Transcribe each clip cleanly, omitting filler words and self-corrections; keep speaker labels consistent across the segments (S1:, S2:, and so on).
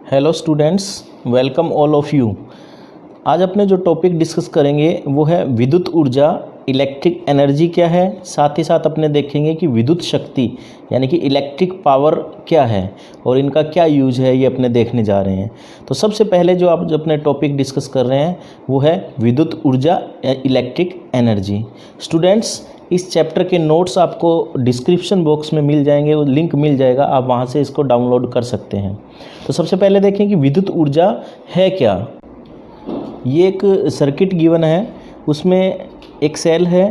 S1: Hello students, welcome all of you. आज अपने जो टॉपिक डिस्कस करेंगे वो है विद्युत ऊर्जा, इलेक्ट्रिक एनर्जी क्या है। साथ ही साथ अपने देखेंगे कि विद्युत शक्ति यानी कि इलेक्ट्रिक पावर क्या है और इनका क्या यूज है, ये अपने देखने जा रहे हैं। तो सबसे पहले जो आप जो अपने टॉपिक डिस्कस कर रहे हैं वो है विद्युत ऊर्जा या इलेक्ट्रिक एनर्जी। स्टूडेंट्स, इस चैप्टर के नोट्स आपको डिस्क्रिप्शन बॉक्स में मिल जाएंगे, वो लिंक मिल जाएगा, आप वहाँ से इसको डाउनलोड कर सकते हैं। तो सबसे पहले देखें कि विद्युत ऊर्जा है क्या। ये एक सर्किट गिवन है, उसमें एक सेल है,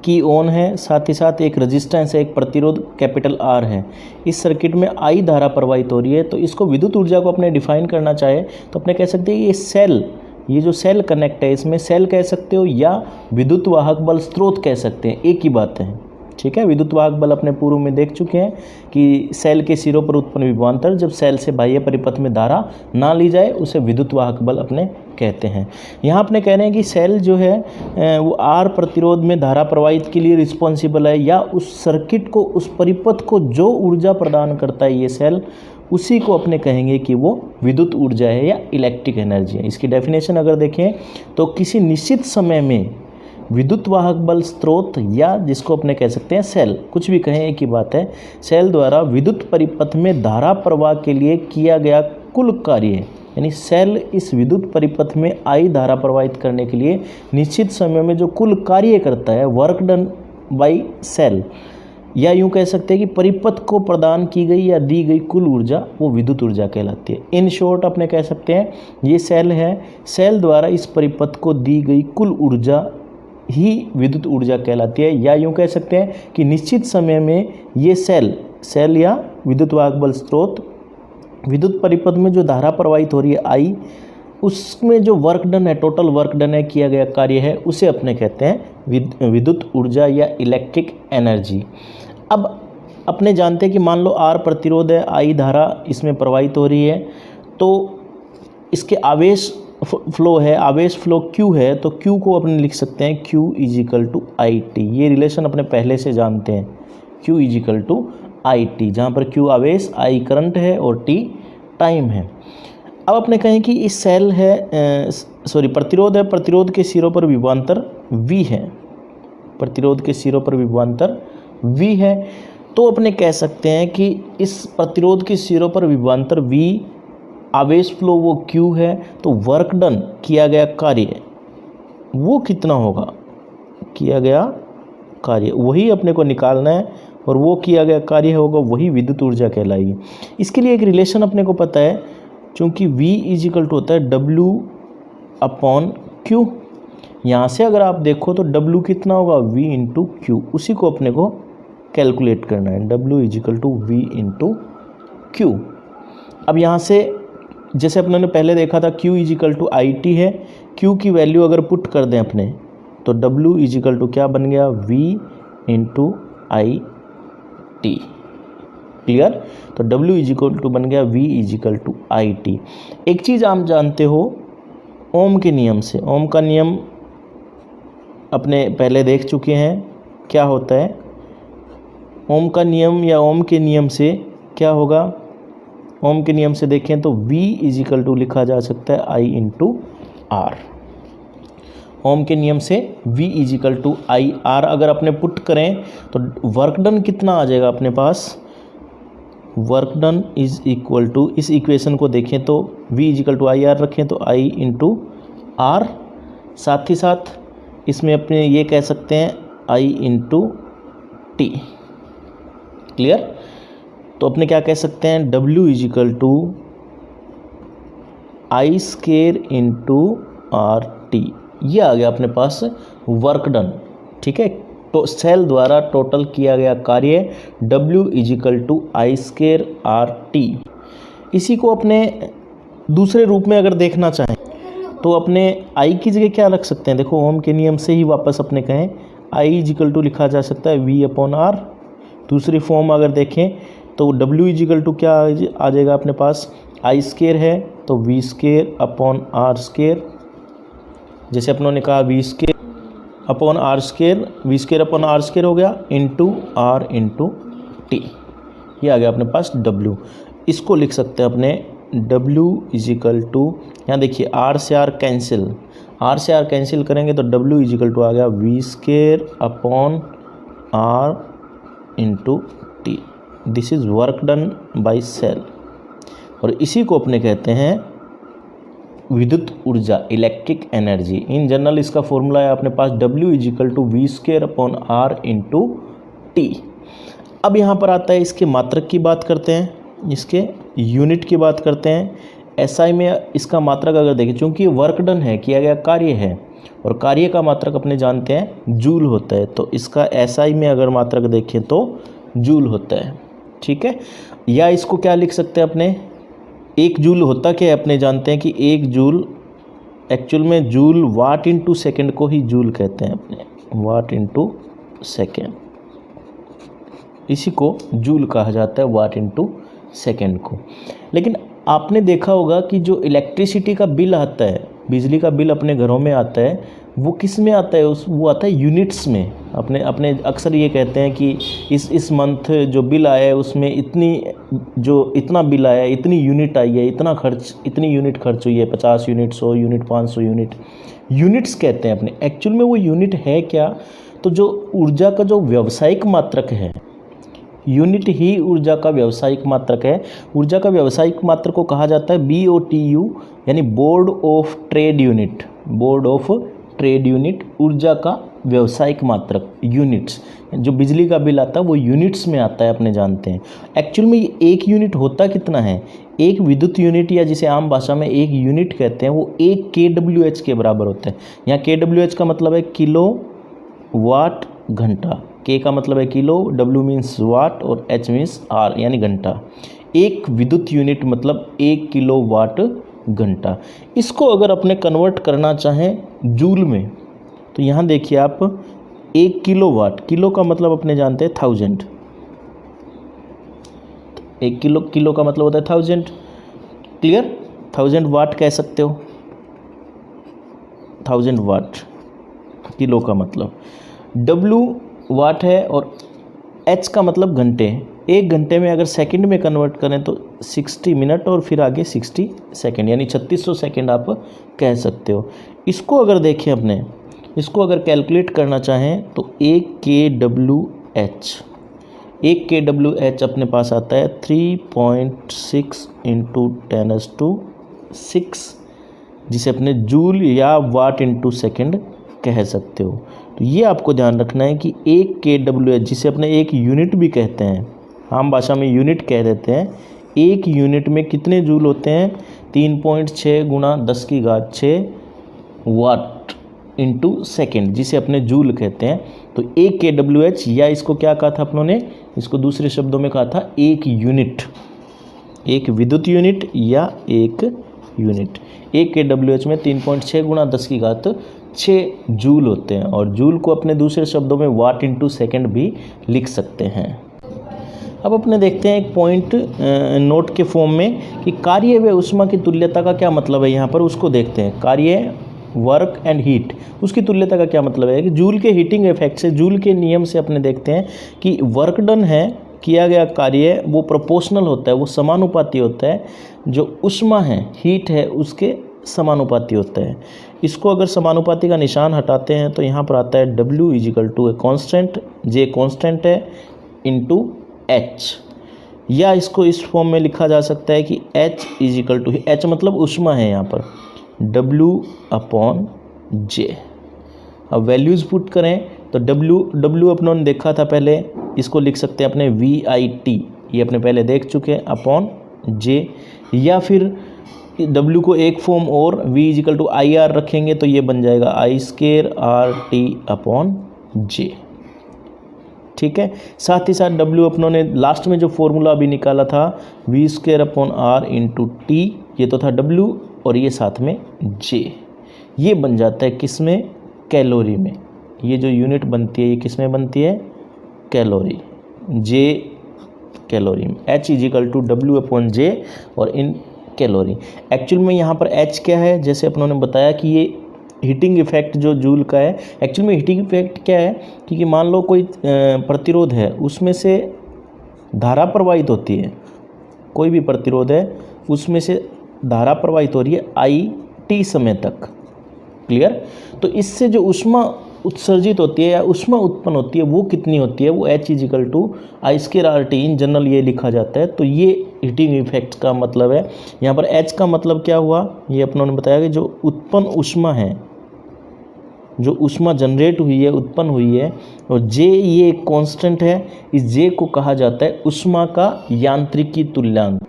S1: की ऑन है, साथ ही साथ एक रेजिस्टेंस है, एक प्रतिरोध कैपिटल आर है। इस सर्किट में आई धारा प्रवाहित हो रही है। तो इसको विद्युत ऊर्जा को अपने डिफाइन करना चाहे तो अपने कह सकते हैं ये सेल, ये जो सेल कनेक्ट है इसमें सेल कह सकते हो या विद्युत वाहक बल स्रोत कह सकते हैं, एक ही बात है। ठीक है, विद्युत वाहक बल अपने पूर्व में देख चुके हैं कि सेल के सिरों पर उत्पन्न विभवांतर जब सेल से बाह्य परिपथ में धारा ना ली जाए उसे विद्युत वाहक बल अपने कहते हैं। यहाँ अपने कह रहे हैं कि सेल जो है वो आर प्रतिरोध में धारा प्रवाहित के लिए रिस्पॉन्सिबल है, या उस सर्किट को, उस परिपथ को जो ऊर्जा प्रदान करता है ये सेल, उसी को अपने कहेंगे कि वो विद्युत ऊर्जा है या इलेक्ट्रिक एनर्जी है। इसकी डेफिनेशन अगर देखें तो किसी निश्चित समय में विद्युत वाहक बल स्रोत या जिसको अपने कह सकते हैं सेल, कुछ भी कहें एक ही बात है, सेल द्वारा विद्युत परिपथ में धारा प्रवाह के लिए किया गया कुल कार्य, यानी सेल इस विद्युत परिपथ में आई धारा प्रवाहित करने के लिए निश्चित समय में जो कुल कार्य करता है, वर्क डन बाय सेल, या यूँ कह सकते हैं कि परिपथ को प्रदान की गई या दी गई कुल ऊर्जा, वो विद्युत ऊर्जा कहलाती है। इन शॉर्ट अपने कह सकते हैं ये सेल है, सेल द्वारा इस परिपथ को दी गई कुल ऊर्जा ही विद्युत ऊर्जा कहलाती है। या यूँ कह सकते हैं कि निश्चित समय में ये सेल या विद्युत वाहक बल स्रोत विद्युत परिपथ में जो धारा प्रवाहित हो रही है आई, उसमें जो वर्क डन है, टोटल वर्क डन है, किया गया कार्य है, उसे अपने कहते हैं विद्युत ऊर्जा या इलेक्ट्रिक एनर्जी। अब अपने जानते हैं कि मान लो आर प्रतिरोध है, आई धारा इसमें प्रवाहित हो रही है, तो इसके आवेश फ्लो है, आवेश फ्लो Q है, तो Q को अपने लिख सकते हैं Q = IT। ये रिलेशन अपने पहले से जानते हैं, Q = IT, जहाँ पर Q आवेश, I करंट है और T टाइम है। अब अपने कहें कि इस सेल है, प्रतिरोध है, प्रतिरोध के सिरों पर विभवांतर V है, प्रतिरोध के सिरों पर विभवांतर V है। तो अपने कह सकते हैं कि इस प्रतिरोध के सिरों पर विभवांतर V, आवेश फ्लो वो Q है, तो वर्क डन, किया गया कार्य, वो कितना होगा, किया गया कार्य वही अपने को निकालना है, और वो किया गया कार्य होगा वही विद्युत ऊर्जा कहलाएगी। इसके लिए एक रिलेशन अपने को पता है, चूँकि V होता है W/Q। यहाँ से अगर आप देखो तो W कितना होगा, V × Q, उसी को अपने को कैलकुलेट करना है, W = V × Q। अब यहाँ से जैसे अपने ने पहले देखा था Q = IT है, Q की वैल्यू अगर पुट कर दें अपने तो W = क्या बन गया, V × IT। क्लियर? तो W बन गया V = IT। एक चीज़ आप जानते हो ओम के नियम से, ओम का नियम अपने पहले देख चुके हैं क्या होता है। ओम का नियम या ओम के नियम से क्या होगा, ओम के नियम से देखें तो V = लिखा जा सकता है I × R। ओम के नियम से V = IR अगर अपने पुट करें तो वर्क डन कितना आ जाएगा अपने पास, वर्क डन = इस इक्वेशन को देखें तो V = IR रखें तो I × R, साथ ही साथ इसमें अपने ये कह सकते हैं I × T। क्लियर? तो अपने क्या कह सकते हैं, W = I² × RT, ये आ गया अपने पास वर्क डन। ठीक है, तो सेल द्वारा टोटल किया गया कार्य W = I² RT। इसी को अपने दूसरे रूप में अगर देखना चाहें तो अपने I की जगह क्या रख सकते हैं, देखो ओम के नियम से ही वापस अपने कहें I = लिखा जा सकता है V/R। दूसरी फॉर्म अगर देखें तो W = क्या आ जाएगा अपने पास, I² है तो V²/R², जैसे अपनों ने कहा V²/R², V²/R² हो गया × R × T, ये आ गया अपने पास W। इसको लिख सकते हैं अपने W इज इक्वल टू, यहाँ देखिए R से R कैंसिल करेंगे तो W इज इक्वल टू आ गया V² upon R into T. This is work done by cell, और इसी को अपने कहते हैं विद्युत ऊर्जा, इलेक्ट्रिक एनर्जी। इन जनरल इसका फॉर्मूला है अपने पास W is equal to V² upon R into T. अब यहाँ पर आता है इसके मात्रक की बात करते हैं, इसके यूनिट की बात करते हैं। SI में इसका मात्रक अगर देखें, चूँकि वर्क डन है, किया गया कार्य है, और कार्य का मात्रक अपने जानते हैं जूल होता है, तो इसका SI में अगर मात्रक देखें तो जूल होता है। ठीक है, या इसको क्या लिख सकते हैं अपने, एक जूल होता क्या है, अपने जानते हैं कि एक जूल एक्चुअल में जूल वाट इंटू सेकेंड को ही जूल कहते हैं अपने, वाट इंटू सेकेंड, इसी को जूल कहा जाता है, वाट इंटू सेकेंड को। लेकिन आपने देखा होगा कि जो इलेक्ट्रिसिटी का बिल आता है, बिजली का बिल अपने घरों में आता है, वो किस में आता है, वो आता है यूनिट्स में। अपने अक्सर ये कहते हैं कि इस मंथ जो बिल आया है उसमें इतना बिल आया है, इतनी यूनिट आई है, इतनी यूनिट खर्च हुई है, 50 यूनिट, 100 यूनिट, 500 यूनिट, यूनिट्स कहते हैं अपने। एक्चुअल में वो यूनिट है क्या, तो जो ऊर्जा का जो व्यावसायिक मात्रक है, यूनिट ही ऊर्जा का व्यावसायिक मात्रक है। यूर्जा का व्यावसायिक मात्रक को कहा जाता है BOTU, यानी board of trade unit, board of trade unit, ऊर्जा का व्यावसायिक मात्रक, यूनिट्स। जो बिजली का बिल आता है वो यूनिट्स में आता है, अपने जानते हैं। एक्चुअल में एक यूनिट होता कितना है, एक विद्युत यूनिट, या जिसे आम भाषा में एक यूनिट कहते हैं, वो 1 kWh के बराबर होता है। यहाँ kWh का मतलब है किलो वाट घंटा, K का मतलब है किलो, W मीन्स वाट और H मीन्स R यानी घंटा। एक विद्युत यूनिट मतलब 1 किलो वाट घंटा। इसको अगर अपने कन्वर्ट करना चाहें जूल में, तो यहाँ देखिए आप 1 किलो वाट, किलो का मतलब अपने जानते हैं 1000, 1 किलो का मतलब होता है 1000, क्लियर। 1000 वाट कह सकते हो, 1000 वाट किलो का मतलब, W वाट है, और H का मतलब घंटे। एक घंटे में अगर सेकंड में कन्वर्ट करें तो 60 मिनट और फिर आगे 60 सेकंड, यानी 3600 सेकंड आप कह सकते हो। इसको अगर देखें अपने, इसको अगर कैलकुलेट करना चाहें तो 1 kWh अपने पास आता है 3.6 इंटू 10⁶, जिसे अपने जूल या वाट इंटू सेकेंड कह सकते हो। तो ये आपको ध्यान रखना है कि 1 kWh, जिसे अपने एक यूनिट भी कहते हैं, आम भाषा में यूनिट कह देते हैं, एक यूनिट में कितने जूल होते हैं, 3.6 गुणा 10⁶ वाट इंटू सेकेंड, जिसे अपने जूल कहते हैं। तो 1 kWh, या इसको क्या कहा था अपनों ने, इसको दूसरे शब्दों में कहा था एक यूनिट, एक विद्युत यूनिट या एक यूनिट। 1 kWh में 3.6 गुणा 10⁶ जूल होते हैं, और जूल को अपने दूसरे शब्दों में वाट इंटू सेकेंड भी लिख सकते हैं। अब अपने देखते हैं एक पॉइंट नोट के फॉर्म में कि कार्य व ऊष्मा की तुल्यता का क्या मतलब है। यहाँ पर उसको देखते हैं, कार्य, वर्क एंड हीट, उसकी तुल्यता का क्या मतलब है कि जूल के हीटिंग इफेक्ट से, जूल के नियम से अपने देखते हैं कि वर्क डन है, किया गया कार्य, वो प्रोपोर्शनल होता है, वो समानुपाती होता है, जो ऊष्मा है, हीट है, उसके समानुपाती होता है। इसको अगर समानुपाती का निशान हटाते हैं तो यहाँ पर आता है W is equal to a constant, J constant है, इंटू H, या इसको इस फॉर्म में लिखा जा सकता है कि H is equal to, H मतलब ऊष्मा है यहाँ पर, W अपॉन J। अब वैल्यूज़ पुट करें तो W अपनों ने देखा था पहले, इसको लिख सकते हैं अपने VIT, ये अपने पहले देख चुके हैं, अपॉन J, या फिर W को एक फॉर्म और V is equal to IR रखेंगे तो ये बन जाएगा I² RT अपॉन J। ठीक है, साथ ही साथ W अपनों ने लास्ट में जो फॉर्मूला अभी निकाला था V² upon R into T, ये तो था W, और ये साथ में J, ये बन जाता है किस में, कैलोरी में। ये जो यूनिट बनती है ये किस में बनती है, कैलोरी, J कैलोरी में, H is equal to W upon J और इन कैलोरी। एक्चुअल में यहाँ पर H क्या है, जैसे अपनों ने बताया कि ये हीटिंग इफेक्ट जो जूल का है। एक्चुअल में हीटिंग इफेक्ट क्या है कि मान लो कोई प्रतिरोध है, उसमें से धारा प्रवाहित होती है, कोई भी प्रतिरोध है, उसमें से धारा प्रवाहित हो रही है आई टी समय तक। क्लियर। तो इससे जो ऊष्मा उत्सर्जित होती है या ऊष्मा उत्पन्न होती है वो कितनी होती है, वो H is equal to I square R T, in general ये लिखा जाता है। तो ये हीटिंग इफेक्ट का मतलब है। यहाँ पर H का मतलब क्या हुआ, ये अपनों ने बताया कि जो उत्पन्न ऊष्मा है, जो ऊष्मा जनरेट हुई है, उत्पन्न हुई है, और J ये एक कांस्टेंट है। इस J को कहा जाता है ऊष्मा का यांत्रिकी तुल्यांक।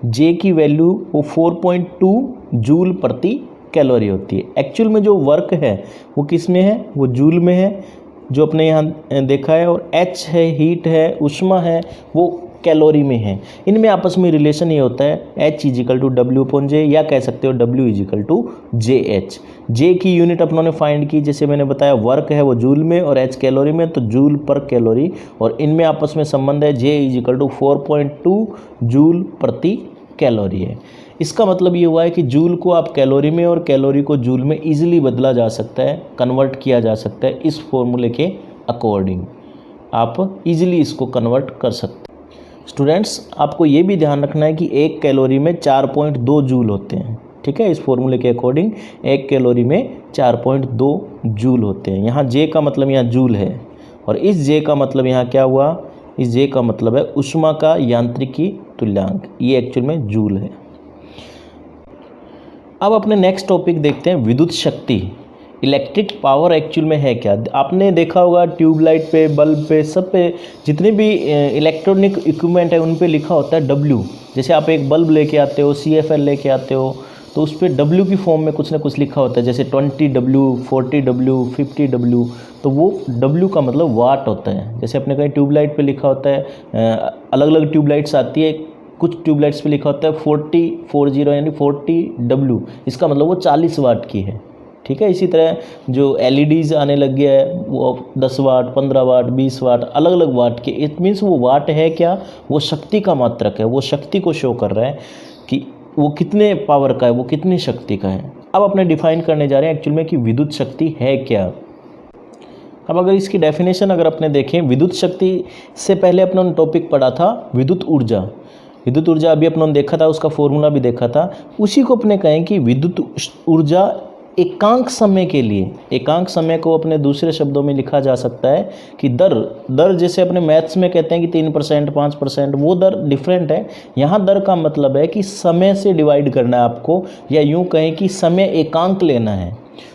S1: J की वैल्यू वो 4.2 जूल प्रति कैलोरी होती है। एक्चुअल में जो वर्क है वो किस में है, वो जूल में है, जो अपने यहाँ देखा है। और H है, हीट है, ऊष्मा है, वो कैलोरी में है। इनमें आपस में रिलेशन ये होता है H is equal to W upon J, या कह सकते हो W is equal to J H. J की यूनिट अपनों ने फाइंड की, जैसे मैंने बताया वर्क है वो जूल में और H कैलोरी में, तो जूल पर कैलोरी, और इनमें आपस में संबंध है J इजिकल टू 4.2 जूल प्रति कैलोरी है। इसका मतलब ये हुआ है कि जूल को आप कैलोरी में और कैलोरी को जूल में इजीली बदला जा सकता है, कन्वर्ट किया जा सकता है। इस फॉर्मूले के अकॉर्डिंग आप इजीली इसको कन्वर्ट कर सकते हैं। स्टूडेंट्स, आपको ये भी ध्यान रखना है कि एक कैलोरी में 4.2 जूल होते हैं। ठीक है, इस फॉर्मूले के अकॉर्डिंग एक कैलोरी में 4.2 जूल होते हैं। यहाँ जे का मतलब यहाँ जूल है, और इस जे का मतलब यहाँ क्या हुआ, इस जे का मतलब है ऊष्मा का यांत्रिकी तुल्यांक, ये एक्चुअल में जूल है। अब अपने नेक्स्ट टॉपिक देखते हैं, विद्युत शक्ति। इलेक्ट्रिक पावर एक्चुअल में है क्या। आपने देखा होगा ट्यूबलाइट पे, बल्ब पे, सब पे, जितने भी इलेक्ट्रॉनिक इक्विपमेंट है उन पे लिखा होता है W। जैसे आप एक बल्ब लेके आते हो, CFL लेके आते हो, तो उस पर W की फॉर्म में कुछ ना कुछ लिखा होता है, जैसे 20W, 40W, 50W। तो वो W का मतलब वाट होता है। जैसे अपने कहीं ट्यूबलाइट पे लिखा होता है, अलग अलग ट्यूबलाइट्स आती है, कुछ ट्यूबलाइट्स पे लिखा होता है 40 यानी 40W, इसका मतलब वो 40 वाट की है। ठीक है, इसी तरह जो LEDs आने लग गया है वो 10 वाट, 15 वाट, 20 वाट, अलग अलग वाट के। इट मीन्स वो वाट है क्या, वो शक्ति का मात्रक है, वो शक्ति को शो कर रहा है कि वो कितने पावर का है, वो कितनी शक्ति का है। अब अपने डिफाइन करने जा रहे हैं एक्चुअल में कि विद्युत शक्ति है क्या। अब अगर इसकी डेफिनेशन अगर अपने देखें, विद्युत शक्ति से पहले अपना टॉपिक पढ़ा था विद्युत ऊर्जा। विद्युत ऊर्जा अभी अपनों ने देखा था, उसका फॉर्मूला भी देखा था। उसी को अपने कहें कि विद्युत ऊर्जा एकांक समय के लिए, एकांक समय को अपने दूसरे शब्दों में लिखा जा सकता है कि दर जैसे अपने मैथ्स में कहते हैं कि 3%, 5%, वो दर डिफरेंट है। यहाँ दर का मतलब है कि समय से डिवाइड करना है आपको, या यूँ कहें कि समय एकांक लेना है।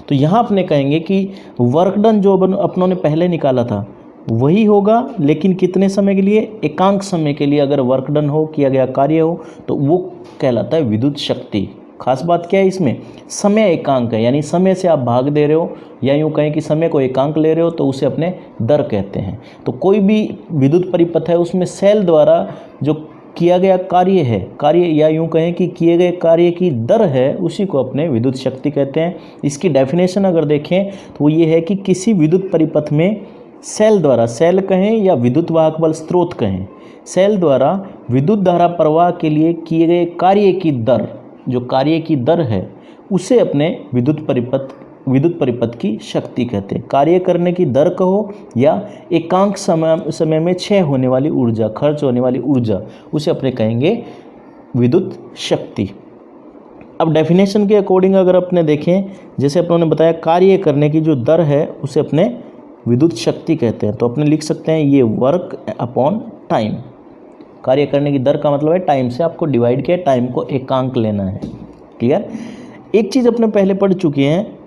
S1: तो यहाँ अपने कहेंगे कि वर्क डन जो अपनों ने पहले निकाला था वही होगा, लेकिन कितने समय के लिए, एकांक समय के लिए। अगर वर्क डन हो, किया गया कार्य हो, तो वो कहलाता है विद्युत शक्ति। खास बात क्या है इसमें, समय एकांक है, यानी समय से आप भाग दे रहे हो, या यूँ कहें कि समय को एकांक ले रहे हो, तो उसे अपने दर कहते हैं। तो कोई भी विद्युत परिपथ है उसमें सेल द्वारा जो किया गया कार्य या यूँ कहें कि किए गए कार्य की दर है, उसी को अपने विद्युत शक्ति कहते हैं। इसकी डेफिनेशन अगर देखें तो वो ये है कि किसी विद्युत परिपथ में सेल द्वारा, सेल कहें या विद्युत वाहक बल स्रोत कहें, सेल द्वारा विद्युत धारा प्रवाह के लिए किए गए कार्य की दर, जो कार्य की दर है, उसे अपने विद्युत परिपथ की शक्ति कहते हैं। कार्य करने की दर कहो या एकांक समय में क्षय होने वाली ऊर्जा, खर्च होने वाली ऊर्जा, उसे अपने कहेंगे विद्युत शक्ति। अब डेफिनेशन के अकॉर्डिंग अगर अपने देखें, जैसे अपनों ने बताया कार्य करने की जो दर है उसे अपने विद्युत शक्ति कहते हैं। तो अपने लिख सकते हैं ये वर्क अपॉन टाइम। कार्य करने की दर का मतलब है टाइम से आपको डिवाइड किया, टाइम को एकांक लेना है। क्लियर। एक चीज़ अपने पहले पढ़ चुके हैं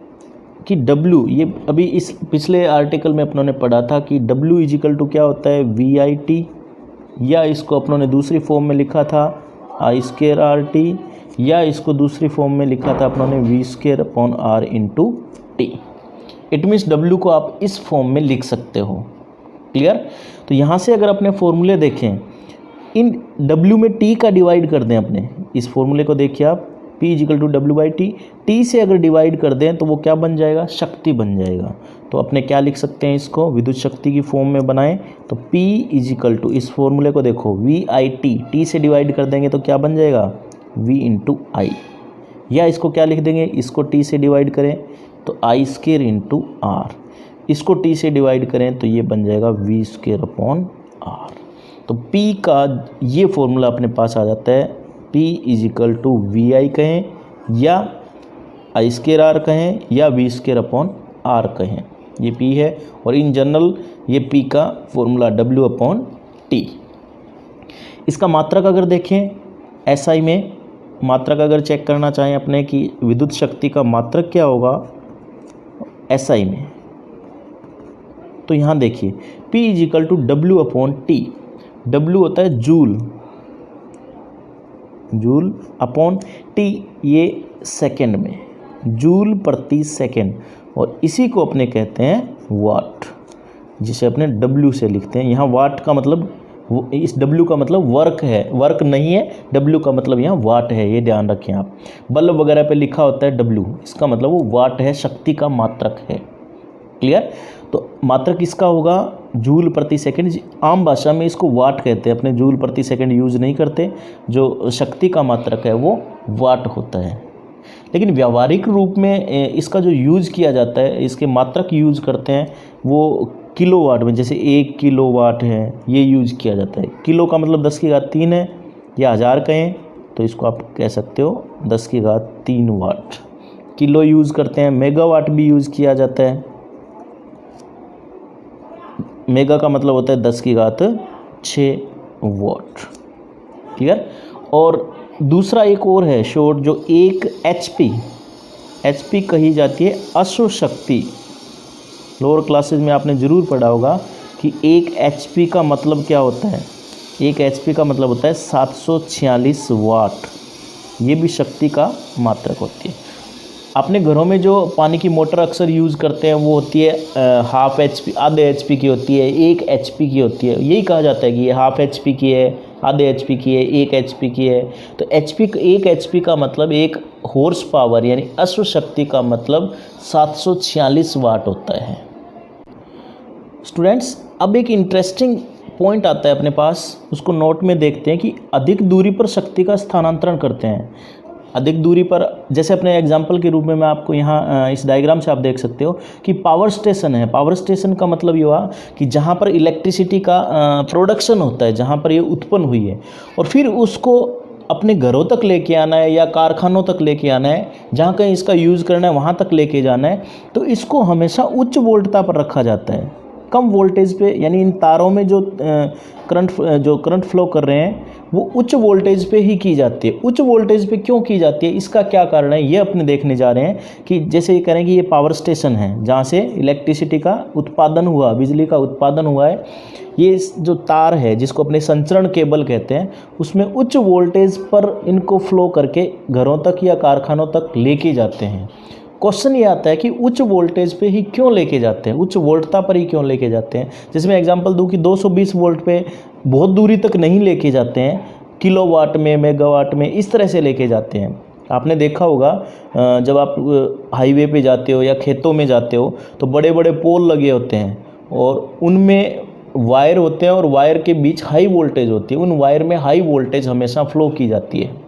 S1: कि W, ये अभी इस पिछले आर्टिकल में अपनों ने पढ़ा था कि W इजिकल टू क्या होता है, VIT, या इसको अपनों ने दूसरी फॉर्म में लिखा था I स्क्वायर RT, या इसको दूसरी फॉर्म में लिखा था अपनों ने V square upon R into T। It means W को आप इस फॉर्म में लिख सकते हो। क्लियर। तो यहाँ से अगर अपने फॉर्मूले देखें, इन W में T का डिवाइड कर दें, अपने इस फॉर्मूले को देखिए आप, P is equal to W/T, T से अगर डिवाइड कर दें तो वो क्या बन जाएगा, शक्ति बन जाएगा। तो अपने क्या लिख सकते हैं, इसको विद्युत शक्ति की फॉर्म में बनाएं तो P इजिकल टू, इस फॉर्मूले को देखो, VIT, T से डिवाइड कर देंगे तो क्या बन जाएगा, V इंटू I, या इसको क्या लिख देंगे, इसको T से डिवाइड करें तो I स्क्वायर इंटू R, इसको T से डिवाइड करें तो ये बन जाएगा V स्क्वायर अपॉन R। तो P का ये फॉर्मूला अपने पास आ जाता है P is equal to V I कहें या आई स्केयर आर कहें या वी स्केयर अपॉन आर कहें, ये P है। और इन जनरल ये P का फॉर्मूला W अपॉन T। इसका मात्रक अगर देखें SI में, मात्रक अगर चेक करना चाहें अपने कि विद्युत शक्ति का मात्रक क्या होगा SI में, तो यहाँ देखिए P is equal to W upon T। W होता है जूल, जूल अपॉन T ये सेकंड में, जूल प्रति सेकंड, और इसी को अपने कहते हैं वाट, जिसे अपने W से लिखते हैं। यहाँ वाट का मतलब इस W का मतलब वर्क है, वर्क नहीं है, W का मतलब यहाँ वाट है, ये ध्यान रखें आप। बल्ब वगैरह पे लिखा होता है W, इसका मतलब वो वाट है, शक्ति का मात्रक है। क्लियर? तो मात्रक इसका होगा जूल प्रति सेकंड, आम भाषा में इसको वाट कहते हैं, अपने जूल प्रति सेकंड यूज़ नहीं करते। जो शक्ति का मात्रक है वो वाट होता है। लेकिन व्यावहारिक रूप में इसका जो यूज़ किया जाता है, इसके मात्रक यूज़ करते हैं वो किलोवाट में, जैसे 1 किलोवाट है, ये यूज़ किया जाता है। किलो का मतलब 10 की घात 3 है, या 1000 कहें तो इसको आप कह सकते हो 10 की घात 3 वाट। किलो यूज़ करते हैं। मेगावाट भी यूज़ किया जाता है। मेगा का मतलब होता है 10 की घात 6 वाट। क्लियर? और दूसरा एक और है शॉर्ट, जो 1 HP कही जाती है अश्व शक्ति। लोअर क्लासेस में आपने ज़रूर पढ़ा होगा कि 1 HP का मतलब क्या होता है। 1 HP का मतलब होता है 746 वाट। ये भी शक्ति का मात्रक होती है। अपने घरों में जो पानी की मोटर अक्सर यूज़ करते हैं वो होती है हाफ HP, आधे HP की होती है, 1 HP की होती है। यही कहा जाता है कि ये हाफ HP की है, आधे HP की है, 1 HP की है। तो 1 HP का मतलब 1 हॉर्स पावर यानी अश्व शक्ति का मतलब 746 वाट होता है। स्टूडेंट्स, अब एक इंटरेस्टिंग पॉइंट आता है अपने पास, उसको नोट में देखते हैं कि अधिक दूरी पर शक्ति का स्थानांतरण करते हैं। अधिक दूरी पर, जैसे अपने एग्जाम्पल के रूप में मैं आपको यहाँ इस डायग्राम से आप देख सकते हो कि पावर स्टेशन है। पावर स्टेशन का मतलब ये हुआ कि जहाँ पर इलेक्ट्रिसिटी का प्रोडक्शन होता है, जहाँ पर ये उत्पन्न हुई है, और फिर उसको अपने घरों तक लेके आना है या कारखानों तक लेके आना है, जहाँ कहीं इसका यूज़ करना है वहाँ तक लेके जाना है, तो इसको हमेशा उच्च वोल्टता पर रखा जाता है। कम वोल्टेज पे, यानी इन तारों में जो करंट फ्लो कर रहे हैं वो उच्च वोल्टेज पे ही की जाती है। उच्च वोल्टेज पे क्यों की जाती है, इसका क्या कारण है, ये अपने देखने जा रहे हैं। कि जैसे ये करें कि ये पावर स्टेशन है जहाँ से इलेक्ट्रिसिटी का उत्पादन हुआ, बिजली का उत्पादन हुआ है। ये जो तार है जिसको अपने संचरण केबल कहते हैं, उसमें उच्च वोल्टेज पर इनको फ्लो करके घरों तक या कारखानों तक लेके जाते हैं। क्वेश्चन ये आता है कि उच्च वोल्टेज पे ही क्यों लेके जाते हैं, उच्च वोल्टता पर ही क्यों लेके जाते हैं। जैसे मैं एग्जांपल दूं कि 220 वोल्ट पे बहुत दूरी तक नहीं लेके जाते हैं, किलोवाट में, मेगावाट में, इस तरह से लेके जाते हैं। आपने देखा होगा जब आप हाईवे पे जाते हो या खेतों में जाते हो तो बड़े बड़े पोल लगे होते हैं और उनमें वायर होते हैं और वायर के बीच हाई वोल्टेज होती है। उन वायर में हाई वोल्टेज हमेशा फ्लो की जाती है।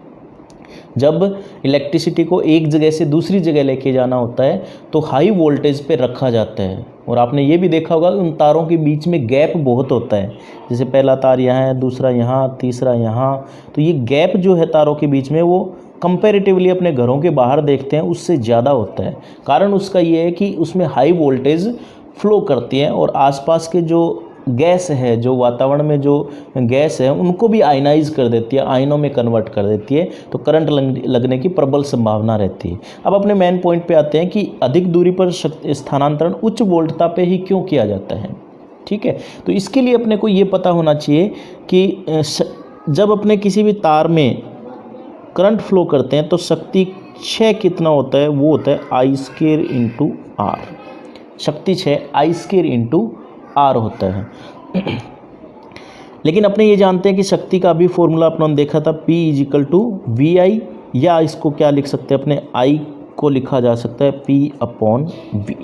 S1: जब इलेक्ट्रिसिटी को एक जगह से दूसरी जगह लेके जाना होता है तो हाई वोल्टेज पे रखा जाता है। और आपने ये भी देखा होगा उन तारों के बीच में गैप बहुत होता है, जैसे पहला तार यहाँ है, दूसरा यहाँ, तीसरा यहाँ। तो ये गैप जो है तारों के बीच में वो कंपैरेटिवली अपने घरों के बाहर देखते हैं उससे ज़्यादा होता है। कारण उसका ये है कि उसमें हाई वोल्टेज फ्लो करती है और आसपास के जो गैस है, जो वातावरण में जो गैस है, उनको भी आयनाइज कर देती है, आयनों में कन्वर्ट कर देती है, तो करंट लगने की प्रबल संभावना रहती है। अब अपने मेन पॉइंट पे आते हैं कि अधिक दूरी पर स्थानांतरण उच्च वोल्टता पे ही क्यों किया जाता है। ठीक है, तो इसके लिए अपने को ये पता होना चाहिए कि जब अपने किसी भी तार में करंट फ्लो करते हैं तो शक्ति क्षय कितना होता है, वो होता है I स्क्वायर इंटू आर। शक्ति क्षय I स्क्वायर इंटू आर होता है। लेकिन अपने ये जानते हैं कि शक्ति का भी फॉर्मूला अपना देखा था, P is equal to V I, या इसको क्या लिख सकते हैं अपने I को लिखा जा सकता है P upon V.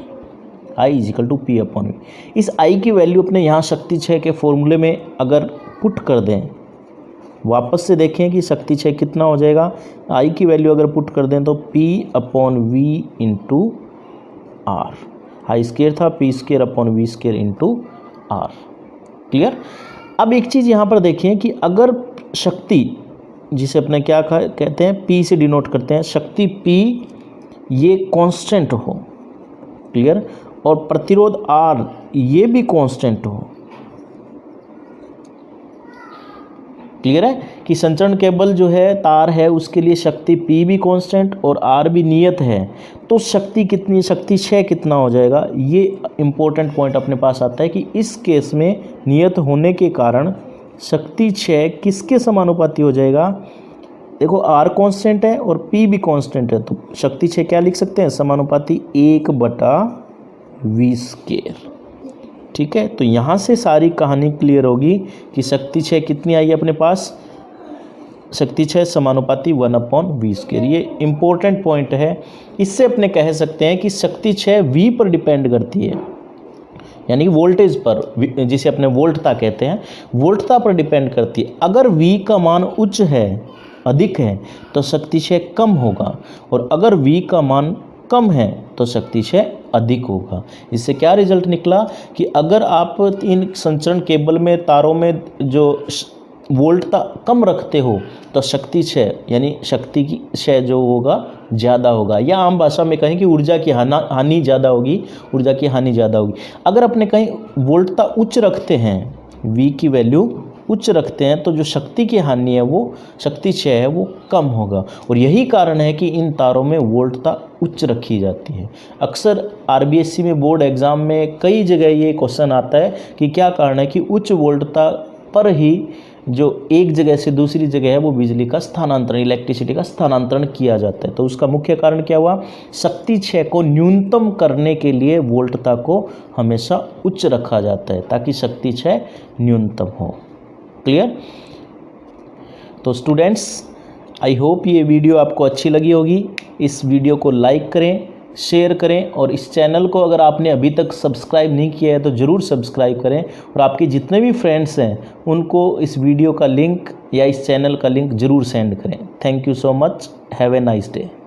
S1: I is equal to P upon V. इस I की वैल्यू अपने यहाँ शक्ति क्षय के फॉर्मूले में अगर पुट कर दें, वापस से देखें कि शक्ति क्षय कितना हो जाएगा। I की वैल्यू अगर पुट कर दें तो P upon V into R. I square था, P square upon V square into R. Clear? अब एक चीज़ यहाँ पर देखें कि अगर शक्ति जिसे अपने क्या कहते हैं, P से डिनोट करते हैं, शक्ति P ये कांस्टेंट हो, क्लियर, और प्रतिरोध R ये भी कांस्टेंट हो। क्लियर है कि संचरण केबल जो है, तार है, उसके लिए शक्ति P भी कांस्टेंट और R भी नियत है, तो शक्ति कितनी, शक्ति 6 कितना हो जाएगा, ये इंपॉर्टेंट पॉइंट अपने पास आता है कि इस केस में नियत होने के कारण शक्ति 6 किसके समानुपाती हो जाएगा। देखो R कांस्टेंट है और P भी कांस्टेंट है, तो शक्ति 6 क्या लिख सकते हैं, समानुपाती 1/v²। ठीक है, तो यहाँ से सारी कहानी क्लियर होगी कि शक्ति 6 कितनी आई अपने पास, शक्ति 6 समानुपाती 1/v²। ये इम्पोर्टेंट पॉइंट है। इससे अपने कह सकते हैं कि शक्ति 6 V पर डिपेंड करती है, यानी कि वोल्टेज पर, जिसे अपने वोल्टता कहते हैं, वोल्टता पर डिपेंड करती है। अगर V का मान उच्च है, अधिक है, तो शक्ति 6 कम होगा, और अगर V का मान कम है तो शक्ति 6 अधिक होगा। इससे क्या रिजल्ट निकला कि अगर आप इन संचरण केबल में, तारों में जो वोल्टता कम रखते हो तो शक्ति 6 यानी शक्ति की 6 जो होगा ज़्यादा होगा, या आम भाषा में कहें कि ऊर्जा की हानि ज़्यादा होगी, ऊर्जा की हानि ज़्यादा होगी। अगर अपने कहीं वोल्टता उच्च रखते हैं, V की वैल्यू उच्च रखते हैं, तो जो शक्ति की हानि है, वो शक्ति 6 है, वो कम होगा। और यही कारण है कि इन तारों में वोल्टता उच्च रखी जाती है। अक्सर RBSC में, बोर्ड एग्ज़ाम में कई जगह ये क्वेश्चन आता है कि क्या कारण है कि उच्च वोल्टता पर ही जो एक जगह से दूसरी जगह है, वो बिजली का स्थानांतरण, इलेक्ट्रिसिटी का स्थानांतरण किया जाता है। तो उसका मुख्य कारण क्या हुआ, शक्ति 6 को न्यूनतम करने के लिए वोल्टता को हमेशा उच्च रखा जाता है, ताकि शक्ति 6 न्यूनतम हो। क्लियर। तो स्टूडेंट्स, आई होप ये वीडियो आपको अच्छी लगी होगी। इस वीडियो को लाइक करें, शेयर करें, और इस चैनल को अगर आपने अभी तक सब्सक्राइब नहीं किया है तो ज़रूर सब्सक्राइब करें, और आपके जितने भी फ्रेंड्स हैं उनको इस वीडियो का लिंक या इस चैनल का लिंक ज़रूर सेंड करें। Thank you so much, have a nice day.